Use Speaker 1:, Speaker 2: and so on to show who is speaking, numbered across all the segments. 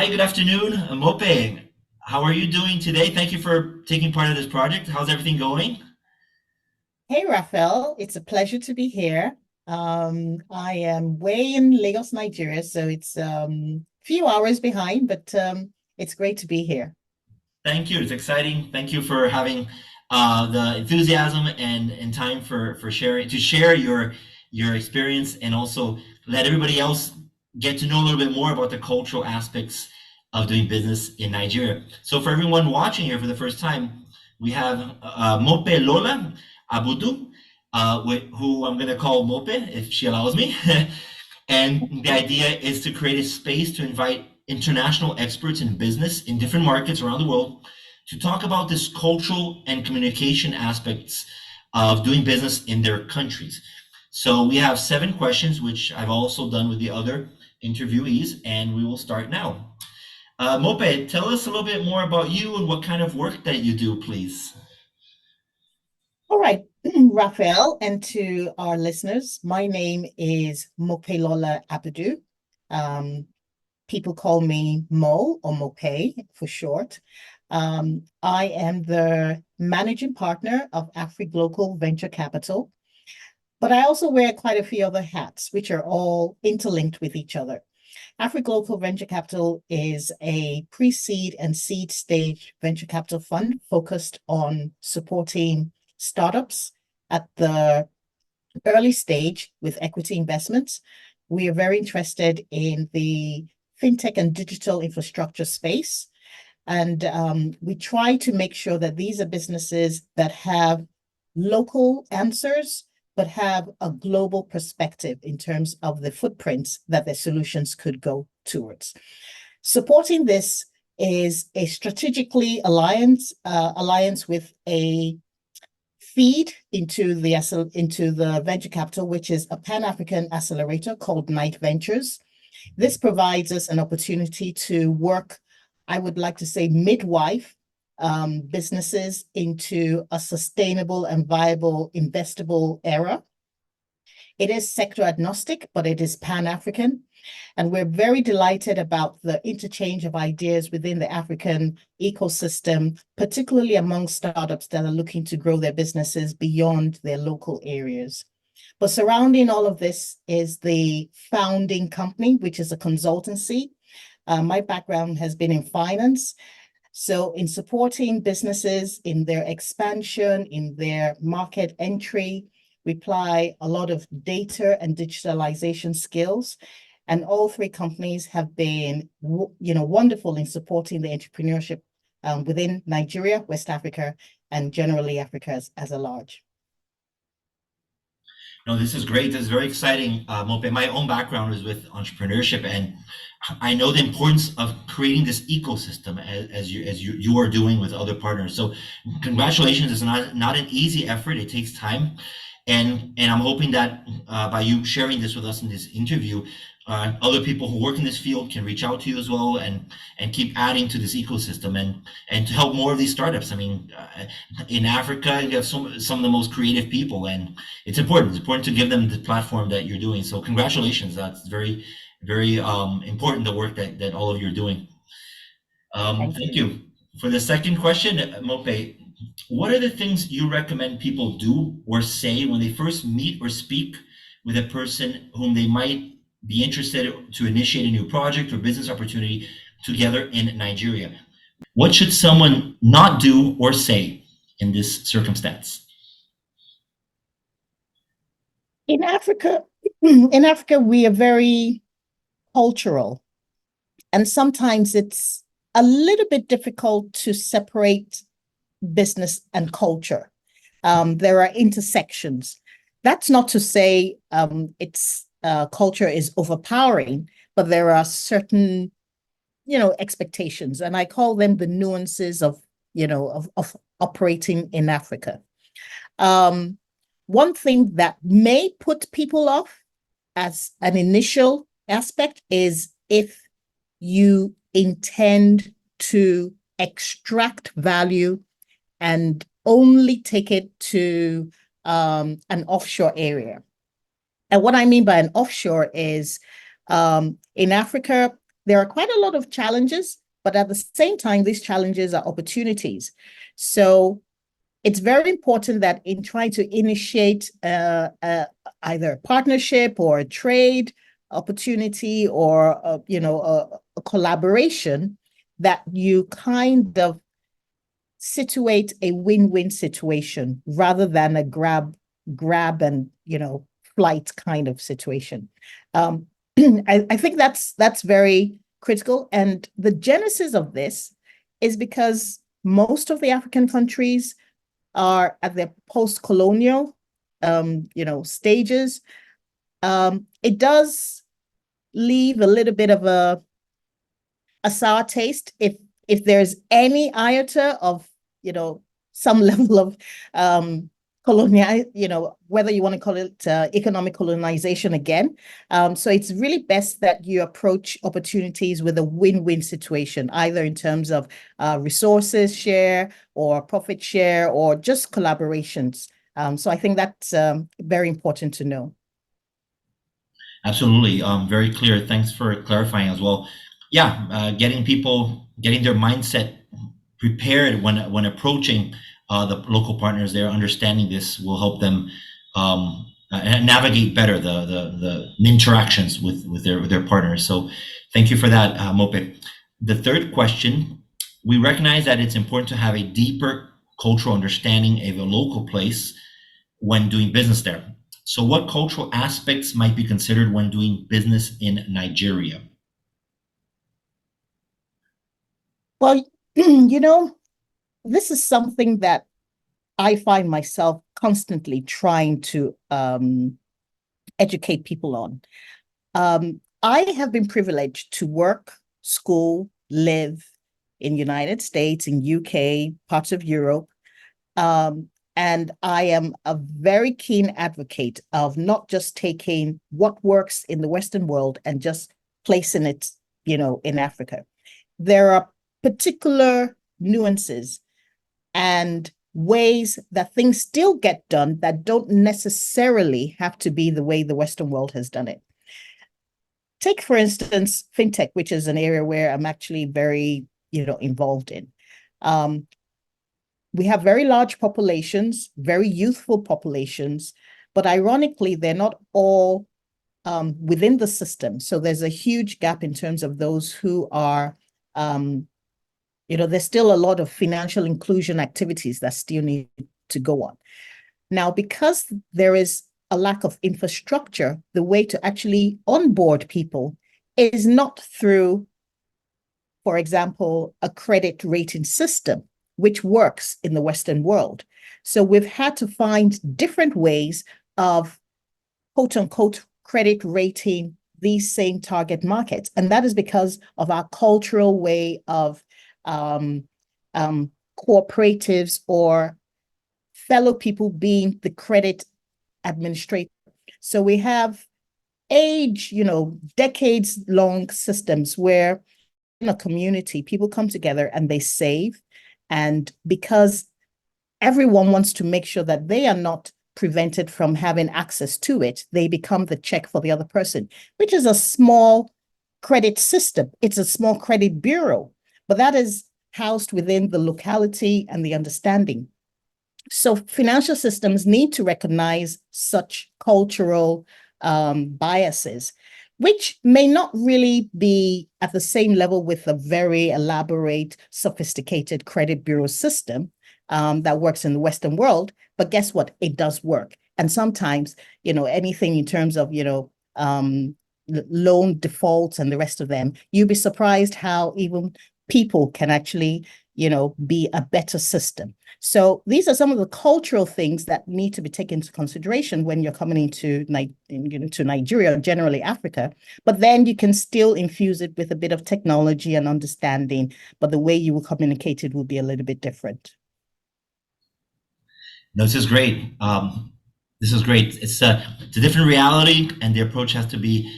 Speaker 1: good afternoon. Mope, how are you doing today? Thank you for taking part of this project. How's everything going?
Speaker 2: Hey, Raphael, it's a pleasure to be here. I am way in Lagos, Nigeria, so it's few hours behind, but it's great to be here.
Speaker 1: Thank you. It's exciting. Thank you for having the enthusiasm and time for sharing to share your experience and also let everybody else get to know a little bit more about the cultural aspects of doing business in Nigeria. So for everyone watching here for the first time, we have Mope Lola Abudu, who I'm going to call Mope if she allows me. And the idea is to create a space to invite international experts in business in different markets around the world to talk about this cultural and communication aspects of doing business in their countries. So we have 7 questions, which I've also done with the other interviewees, and we will start now. Mope, tell us a little bit more about you and what kind of work that you do, please.
Speaker 2: All right, Raphael, and to our listeners, my name is Mopelola Abudu. Um, People call me Mo or Mope for short. I am the managing partner of AfriGlocal Venture Capital, but I also wear quite a few other hats, which are all interlinked with each other. AfriGlocal Venture Capital is a pre-seed and seed stage venture capital fund focused on supporting startups at the early stage with equity investments. We are very interested in the fintech and digital infrastructure space. And we try to make sure that these are businesses that have local answers, but have a global perspective in terms of the footprints that their solutions could go towards. Supporting this is a strategically alliance with a feed into the venture capital, which is a Pan-African accelerator called Knight Ventures. This provides us an opportunity to work, I would like to say, midwife businesses into a sustainable and viable investable era. It is sector agnostic, but it is Pan-African. And we're very delighted about the interchange of ideas within the African ecosystem, particularly among startups that are looking to grow their businesses beyond their local areas. But surrounding all of this is the founding company, which is a consultancy. My background has been in finance. So in supporting businesses in their expansion, in their market entry, we apply a lot of data and digitalization skills. And all three companies have been, wonderful in supporting the entrepreneurship within Nigeria, West Africa, and generally Africa as a large.
Speaker 1: No, this is great. This is very exciting, Mope. My own background is with entrepreneurship, and I know the importance of creating this ecosystem as you are doing with other partners. So, congratulations! It's not an easy effort. It takes time, and I'm hoping that by you sharing this with us in this interview, other people who work in this field can reach out to you as well and keep adding to this ecosystem and to help more of these startups. I mean, in Africa, you have some of the most creative people, and it's important. It's important to give them the platform that you're doing. So congratulations. That's very important, the work that all of you are doing.
Speaker 2: Thank
Speaker 1: Thank
Speaker 2: you.
Speaker 1: you. For the second question, Mope, what are the things you recommend people do or say when they first meet or speak with a person whom they might be interested to initiate a new project or business opportunity together in Nigeria? What should someone not do or say in this circumstance?
Speaker 2: In Africa, in Africa, we are very cultural, and sometimes it's a little bit difficult to separate business and culture. There are intersections. That's not to say it's culture is overpowering, but there are certain, expectations, and I call them the nuances of operating in Africa. Um, One thing that may put people off as an initial aspect is if you intend to extract value and only take it to an offshore area. And what I mean by an offshore is in Africa, there are quite a lot of challenges, but at the same time, these challenges are opportunities. So it's very important that in trying to initiate either a partnership or a trade opportunity or a collaboration, that you kind of situate a win-win situation rather than a grab and flight kind of situation. I think that's very critical. And the genesis of this is because most of the African countries are at their post-colonial stages. It does leave a little bit of a sour taste if there's any iota of some level of colonial, whether you want to call it economic colonization again. So it's really best that you approach opportunities with a win-win situation, either in terms of resources share or profit share or just collaborations. So I think that's very important to know.
Speaker 1: Absolutely. Very clear. Thanks for clarifying as well. Yeah, getting their mindset prepared when approaching the local partners there, understanding this will help them navigate better the interactions with their partners. So thank you for that, Mope. The third question, we recognize that it's important to have a deeper cultural understanding of a local place when doing business there. So what cultural aspects might be considered when doing business in Nigeria?
Speaker 2: Well, this is something that I find myself constantly trying to educate people on. I have been privileged to work, school, live in United States, in UK, parts of Europe. And I am a very keen advocate of not just taking what works in the Western world and just placing it, in Africa. There are particular nuances and ways that things still get done that don't necessarily have to be the way the Western world has done it. Take, for instance, fintech, which is an area where I'm actually very, involved in. We have very large populations, very youthful populations, but ironically, they're not all within the system. So there's a huge gap in terms of those who are, there's still a lot of financial inclusion activities that still need to go on. Now, because there is a lack of infrastructure, the way to actually onboard people is not through, for example, a credit rating system, which works in the Western world. So we've had to find different ways of, quote unquote, credit rating these same target markets. And that is because of our cultural way of cooperatives or fellow people being the credit administrator. So we have decades long systems where in a community, people come together and they save. And because everyone wants to make sure that they are not prevented from having access to it, they become the check for the other person, which is a small credit system. It's a small credit bureau, but that is housed within the locality and the understanding. So financial systems need to recognize such cultural biases, which may not really be at the same level with a very elaborate, sophisticated credit bureau system that works in the Western world. But guess what? It does work. And sometimes, anything in terms of, loan defaults and the rest of them, you'd be surprised how even people can actually, be a better system. So these are some of the cultural things that need to be taken into consideration when you're coming into Nigeria, or generally Africa. But then you can still infuse it with a bit of technology and understanding, but the way you will communicate it will be a little bit different.
Speaker 1: No, this is great. This is great. It's a different reality, and the approach has to be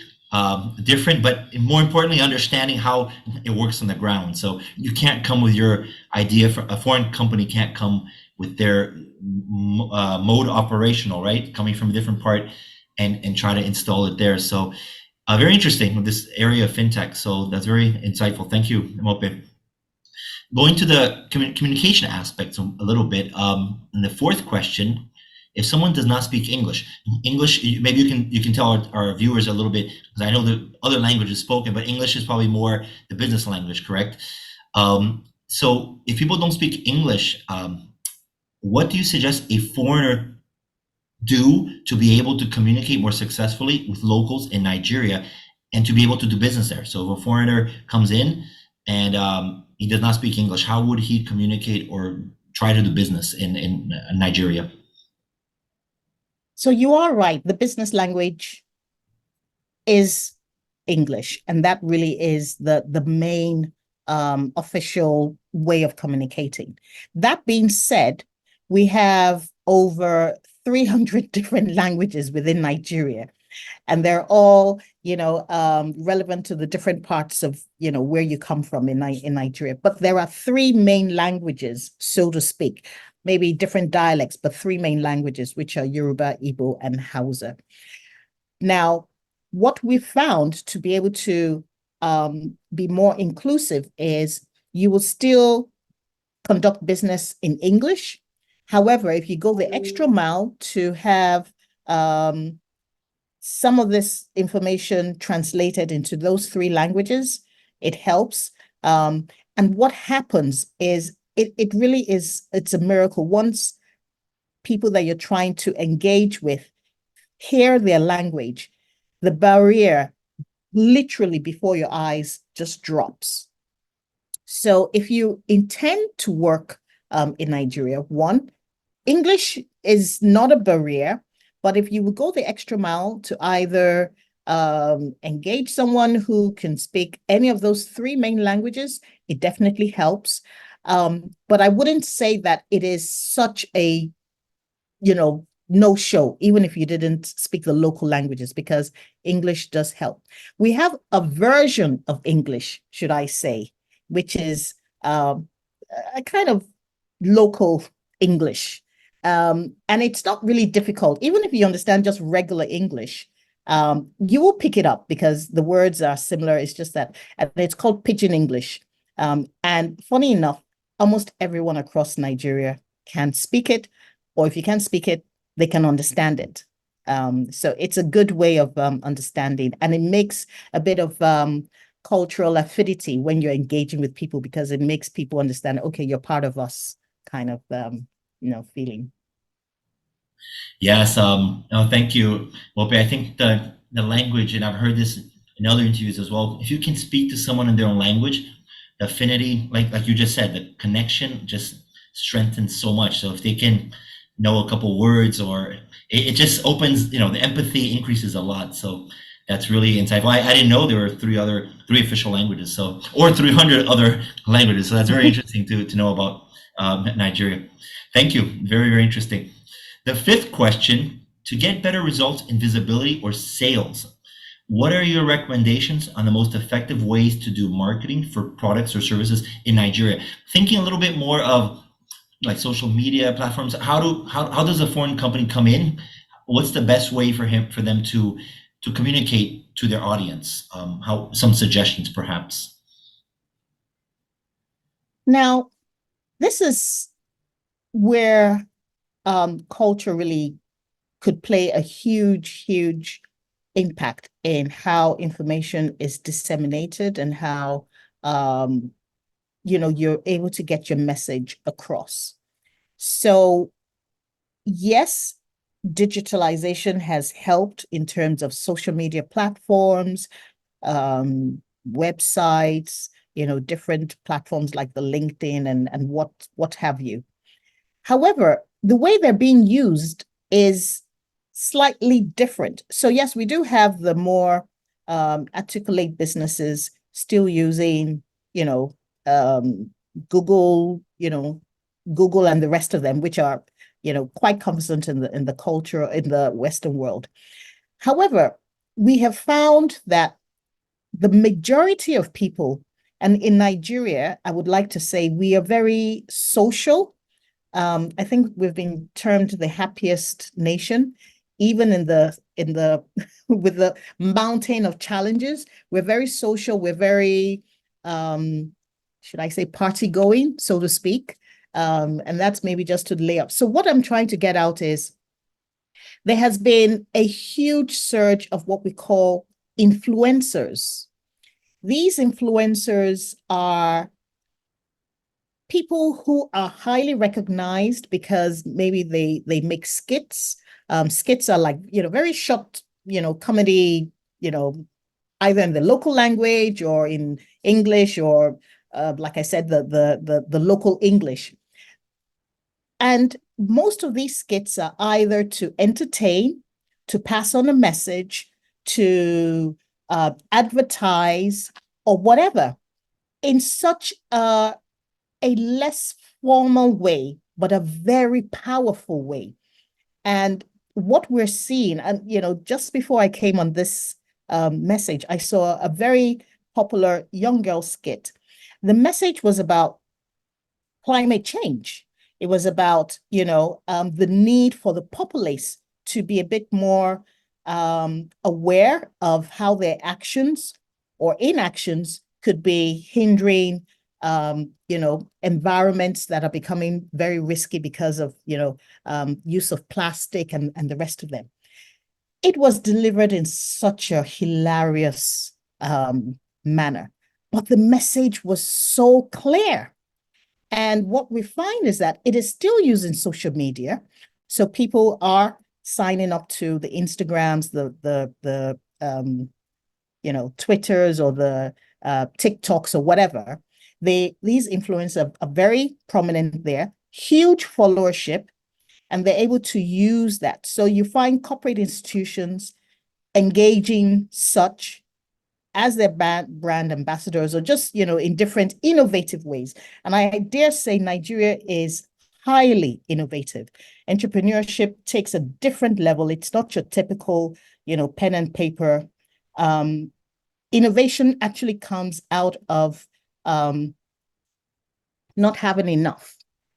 Speaker 1: different, but more importantly, understanding how it works on the ground. So you can't come with your idea. A foreign company can't come with their mode operational, right? Coming from a different part and try to install it there. So Very interesting with this area of fintech. So that's very insightful. Thank you, Mope. Going to the communication aspects a little bit. And the fourth question: if someone does not speak English, maybe you can tell our viewers a little bit, because I know the other language is spoken, but English is probably more the business language, correct? So if people don't speak English, what do you suggest a foreigner do to be able to communicate more successfully with locals in Nigeria and to be able to do business there? So if a foreigner comes in and he does not speak English, how would he communicate or try to do business in Nigeria?
Speaker 2: So you are right. The business language is English, and that really is the main official way of communicating. That being said, we have over 300 different languages within Nigeria, and they're all, relevant to the different parts of, where you come from in Nigeria. But there are three main languages, so to speak, maybe different dialects, but three main languages, which are Yoruba, Igbo, and Hausa. Now, what we found to be able to be more inclusive is you will still conduct business in English. However, if you go the extra mile to have some of this information translated into those three languages, it helps. And what happens is it really is, it's a miracle. Once people that you're trying to engage with hear their language, the barrier literally before your eyes just drops. So if you intend to work in Nigeria, one, English is not a barrier, but if you would go the extra mile to either engage someone who can speak any of those three main languages, it definitely helps. But I wouldn't say that it is such a, no show, even if you didn't speak the local languages, because English does help. We have a version of English, should I say, which is a kind of local English. And it's not really difficult. Even if you understand just regular English, you will pick it up because the words are similar. It's just that, and it's called Pidgin English. And funny enough, almost everyone across Nigeria can speak it, or if you can't speak it, they can understand it. So it's a good way of understanding, and it makes a bit of cultural affinity when you're engaging with people, because it makes people understand, okay, you're part of us, kind of feeling.
Speaker 1: Yes, no, thank you, Mope. I think the language, and I've heard this in other interviews as well. If you can speak to someone in their own language, the affinity, like you just said, the connection just strengthens so much. So if they can know a couple words, or it just opens, the empathy increases a lot. So that's really insightful. I didn't know there were three official languages, or 300 other languages. So that's very interesting to know about Nigeria. Thank you. Very, very interesting. The fifth question: to get better results in visibility or sales, what are your recommendations on the most effective ways to do marketing for products or services in Nigeria? Thinking a little bit more of like social media platforms. How does a foreign company come in? What's the best way for them to communicate to their audience? How some suggestions perhaps?
Speaker 2: Now, this is where culture really could play a huge, huge impact in how information is disseminated and how you're able to get your message across. So yes, digitalization has helped in terms of social media platforms, websites, different platforms like the LinkedIn and what have you. However, the way they're being used is slightly different. So yes, we do have the more articulate businesses still using, Google, Google and the rest of them, which are, quite conversant in the culture in the Western world. However, we have found that the majority of people, and in Nigeria, I would like to say we are very social. I think we've been termed the happiest nation. even in the with the mountain of challenges. We're very social. We're very, should I say, party going, so to speak. And that's maybe just to lay up. So what I'm trying to get out is there has been a huge surge of what we call influencers. These influencers are people who are highly recognized because maybe they make skits. Skits are like, very short, comedy, either in the local language or in English or, like I said, the local English. And most of these skits are either to entertain, to pass on a message, to advertise, or whatever, in such a less formal way, but a very powerful way. And what we're seeing, and just before I came on this message, I saw a very popular young girl skit. The message was about climate change. It was about, the need for the populace to be a bit more aware of how their actions or inactions could be hindering, environments that are becoming very risky because of, use of plastic and the rest of them. It was delivered in such a hilarious manner, but the message was so clear. And what we find is that it is still using social media. So people are signing up to the Instagrams, the Twitters or the TikToks or whatever. These influencers are very prominent there, huge followership, and they're able to use that. So you find corporate institutions engaging such as their brand ambassadors, or just, in different innovative ways. And I dare say Nigeria is highly innovative. Entrepreneurship takes a different level. It's not your typical, pen and paper. Innovation actually comes out of not having enough.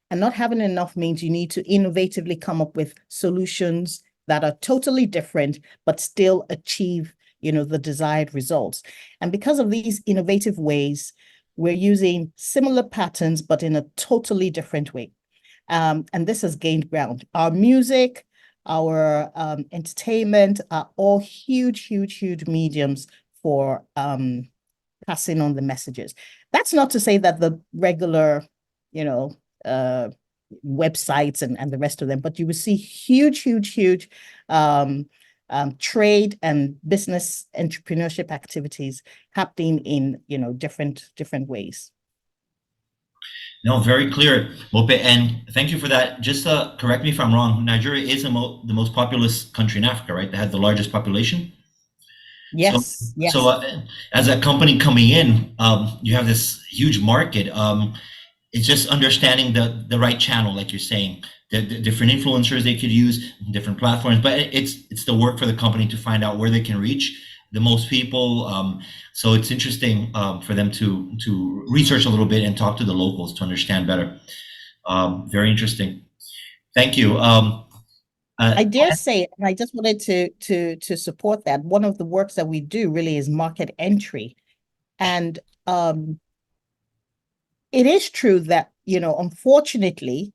Speaker 2: And not having enough means you need to innovatively come up with solutions that are totally different, but still achieve the desired results. And because of these innovative ways, we're using similar patterns, but in a totally different way. And this has gained ground. Our music, our entertainment are all huge, huge, huge mediums for passing on the messages. That's not to say that the regular, websites and the rest of them, but you will see huge, huge, huge trade and business entrepreneurship activities happening in different ways.
Speaker 1: No, very clear, Mope, and thank you for that. Just correct me if I'm wrong. Nigeria is the most populous country in Africa, right? That has the largest population.
Speaker 2: Yes, yes.
Speaker 1: So as a company coming in, you have this huge market. It's just understanding the right channel, like you're saying. The different influencers they could use, different platforms, but it's the work for the company to find out where they can reach the most people. So it's interesting for them to research a little bit and talk to the locals to understand better. Very interesting. Thank you.
Speaker 2: I dare say, and I just wanted to support that. One of the works that we do really is market entry, and it is true that unfortunately,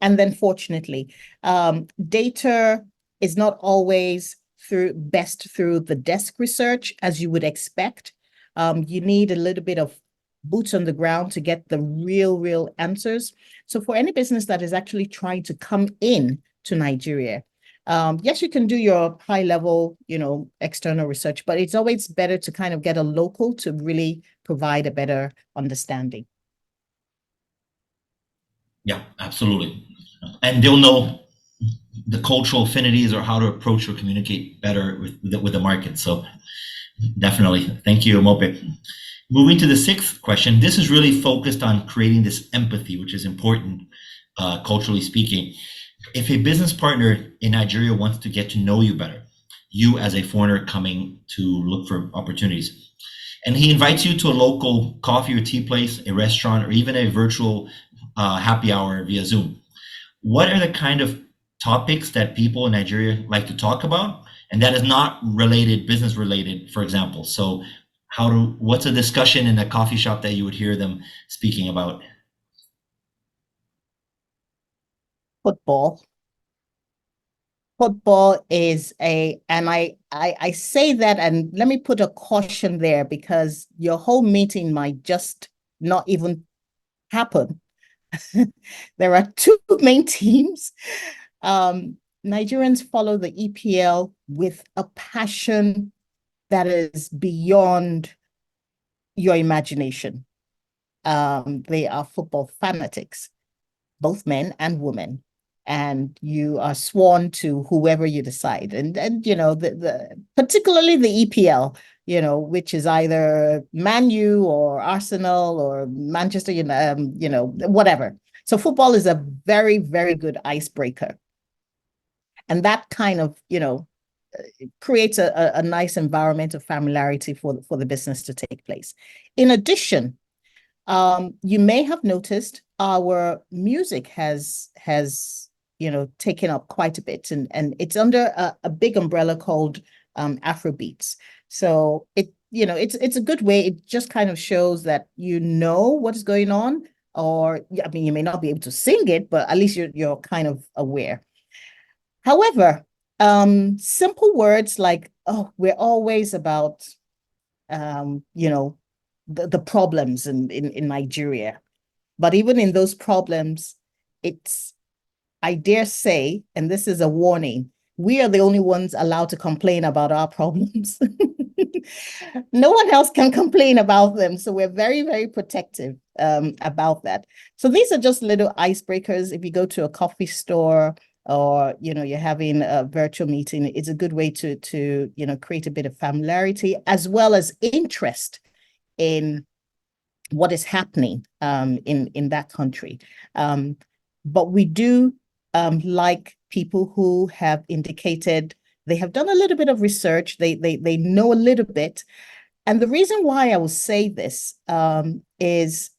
Speaker 2: and then fortunately, data is not always through the desk research as you would expect. You need a little bit of boots on the ground to get the real answers. So for any business that is actually trying to come in to Nigeria, yes, you can do your high level, external research, but it's always better to kind of get a local to really provide a better understanding.
Speaker 1: Yeah, absolutely. And they'll know the cultural affinities or how to approach or communicate better with the market. So definitely. Thank you, Mope. Moving to the sixth question. This is really focused on creating this empathy, which is important, culturally speaking. If a business partner in Nigeria wants to get to know you better, you as a foreigner coming to look for opportunities, and he invites you to a local coffee or tea place, a restaurant, or even a virtual happy hour via Zoom, what are the kind of topics that people in Nigeria like to talk about, and that is not related, business related, for example. So what's a discussion in a coffee shop that you would hear them speaking about?
Speaker 2: Football. Football is and I say that, and let me put a caution there because your whole meeting might just not even happen. There are two main teams. Nigerians follow the EPL with a passion that is beyond your imagination. They are football fanatics, both men and women, and you are sworn to whoever you decide. And you know, particularly the EPL, you know, which is either Man U or Arsenal or Manchester, you know, whatever. So football is a very, very good icebreaker. And that kind of, you know, creates a nice environment of familiarity for the business to take place. In addition, you may have noticed our music has you know, taken up quite a bit, and it's under a big umbrella called Afrobeats. So it, you know, it's a good way. It just kind of shows that you know what is going on, or I mean, you may not be able to sing it, but at least you're kind of aware. However, simple words like, oh, we're always about you know, the problems in Nigeria. But even in those problems, it's, I dare say, and this is a warning, we are the only ones allowed to complain about our problems. No one else can complain about them. So we're very, very protective about that. So these are just little icebreakers. If you go to a coffee store, or you know, you're having a virtual meeting, it's a good way to you know, create a bit of familiarity as well as interest in what is happening in that country. But we do like people who have indicated they have done a little bit of research, they know a little bit. And the reason why I will say this is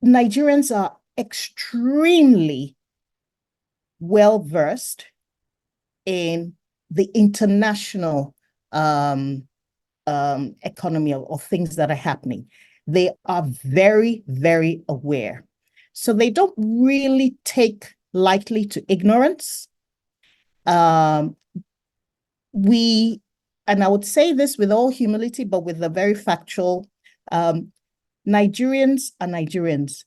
Speaker 2: Nigerians are extremely well versed in the international economy or things that are happening. They are very, very aware. So they don't really take lightly to ignorance. And I would say this with all humility, but with a very factual, Nigerians are Nigerians.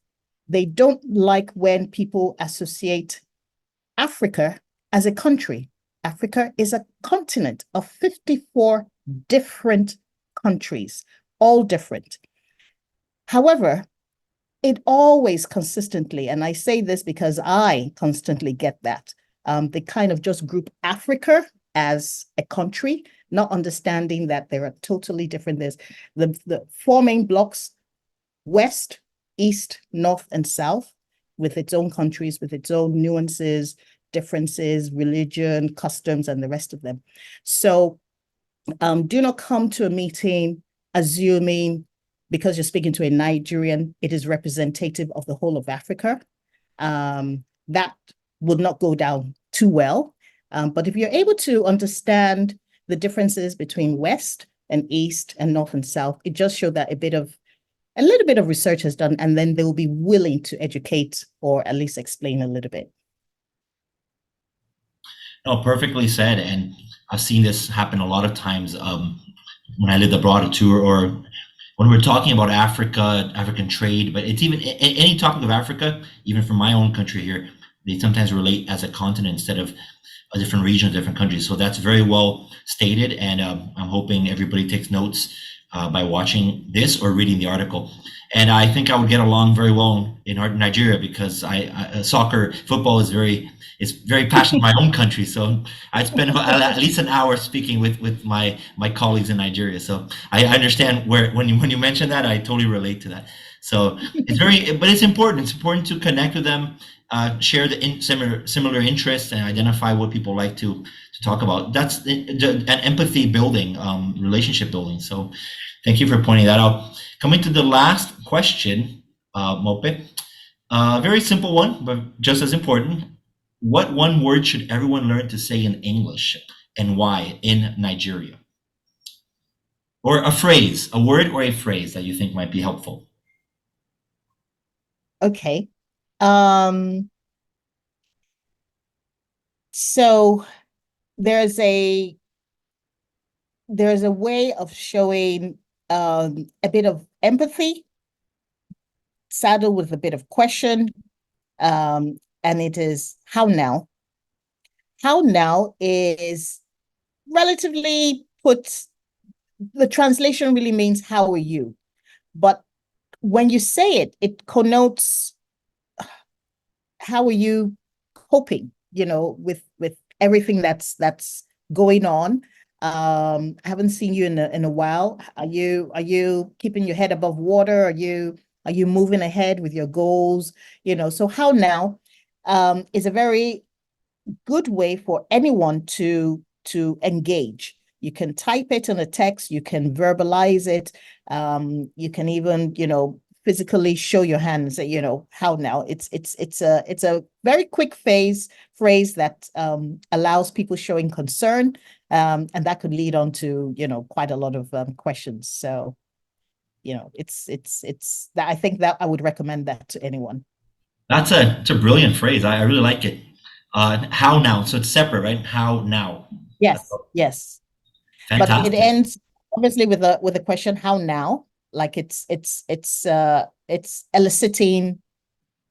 Speaker 2: They don't like when people associate Africa as a country. Africa is a continent of 54 different countries, all different. However, it always consistently, and I say this because I constantly get that, they kind of just group Africa as a country, not understanding that there are totally different. There's the four main blocks: West, East, North, and South, with its own countries, with its own nuances, differences, religion, customs, and the rest of them. So do not come to a meeting assuming because you're speaking to a Nigerian, it is representative of the whole of Africa. That would not go down too well. But if you're able to understand the differences between West and East and North and South, it just shows that a little bit of research has done, and then they will be willing to educate or at least explain a little bit.
Speaker 1: No, perfectly said. And I've seen this happen a lot of times when I lived abroad too, or when we're talking about Africa, African trade, but it's even any topic of Africa, even from my own country here, they sometimes relate as a continent instead of a different region, different countries. So that's very well stated. And I'm hoping everybody takes notes by watching this or reading the article. And I think I would get along very well in Nigeria because soccer, football is very passionate in my own country. So I spend at least an hour speaking with my colleagues in Nigeria. So I understand when you mention that, I totally relate to that. So but it's important. It's important to connect with them, share the similar interests, and identify what people like to talk about. That's an empathy building, relationship building. So thank you for pointing that out. Coming to the last question, Mope, very simple one, but just as important. what one word should everyone learn to say in English and why in Nigeria? Or a phrase, a word or a phrase that you think might be helpful.
Speaker 2: Okay. Um, so there's a there's a way of showing a bit of empathy, saddled with a bit of question, and it is how now. How now is relatively put, the translation really means how are you? But when you say it, it connotes how are you coping, with everything that's going on. I haven't seen you in a while. Are you keeping your head above water? Are you moving ahead with your goals? So how now is a very good way for anyone to engage. You can type it in a text, you can verbalize it, you can even, physically show your hand and say, how now. It's a very quick phrase that allows people showing concern, and that could lead on to, quite a lot of questions. So, it's that I think that I would recommend that to anyone.
Speaker 1: It's a brilliant phrase. I really like it. How now? So it's separate, right? How now?
Speaker 2: Yes, yes. But it
Speaker 1: Fantastic.
Speaker 2: ends obviously with a question, how now? Like it's eliciting,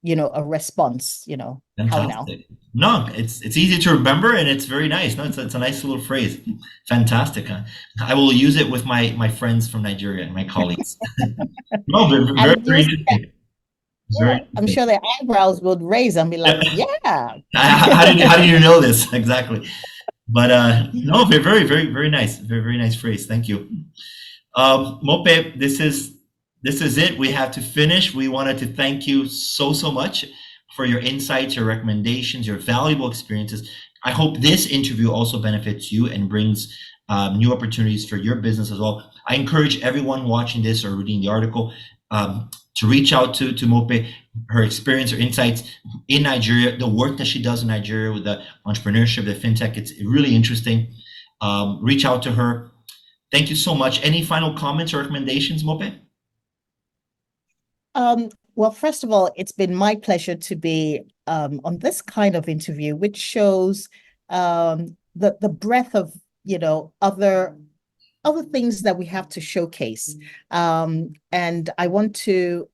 Speaker 2: a response, how now?
Speaker 1: Fantastic. No, it's easy to remember and it's very nice. No, it's a nice little phrase. Fantastic. Huh? I will use it with my friends from Nigeria and my colleagues. No, very, very,
Speaker 2: And
Speaker 1: very interesting. It's very
Speaker 2: yeah, I'm
Speaker 1: interesting.
Speaker 2: sure their eyebrows would raise and be like, yeah.
Speaker 1: How do you know this exactly? But no, very, very, very nice. Very, very nice phrase. Thank you. Mope, this is it. We have to finish. We wanted to thank you so much for your insights, your recommendations, your valuable experiences. I hope this interview also benefits you and brings new opportunities for your business as well. I encourage everyone watching this or reading the article to reach out to Mope, her experience, her insights in Nigeria, the work that she does in Nigeria with the entrepreneurship, the fintech. It's really interesting. Reach out to her. Thank you so much. Any final comments or recommendations, Mope?
Speaker 2: Well, first of all, it's been my pleasure to be on this kind of interview, which shows the breadth of, other things that we have to showcase. And I want to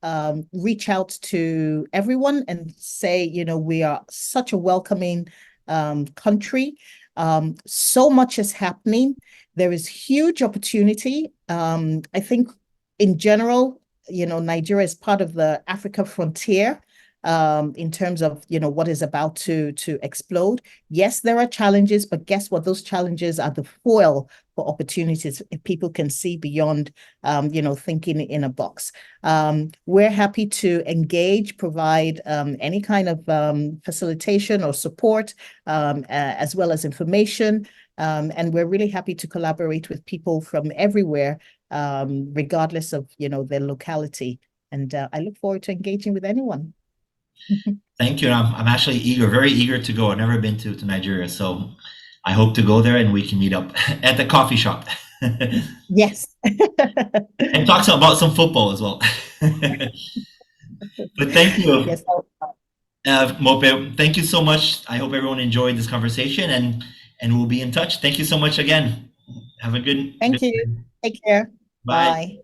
Speaker 2: reach out to everyone and say, we are such a welcoming country. So much is happening. There is huge opportunity. I think in general, Nigeria is part of the Africa frontier in terms of, what is about to explode. Yes, there are challenges, but guess what? Those challenges are the foil for opportunities if people can see beyond, thinking in a box. We're happy to engage, provide any kind of facilitation or support, as well as information. And we're really happy to collaborate with people from everywhere, regardless of, their locality. And I look forward to engaging with anyone.
Speaker 1: Thank you. I'm actually very eager to go. I've never been to Nigeria, so I hope to go there and we can meet up at the coffee shop and
Speaker 2: Yes.
Speaker 1: talk about some football as well. But thank you,
Speaker 2: Yes.
Speaker 1: Mope. Thank you so much. I hope everyone enjoyed this conversation and we'll be in touch. Thank you so much again. Have a good
Speaker 2: Thank you. Take care.
Speaker 1: bye.
Speaker 2: Bye.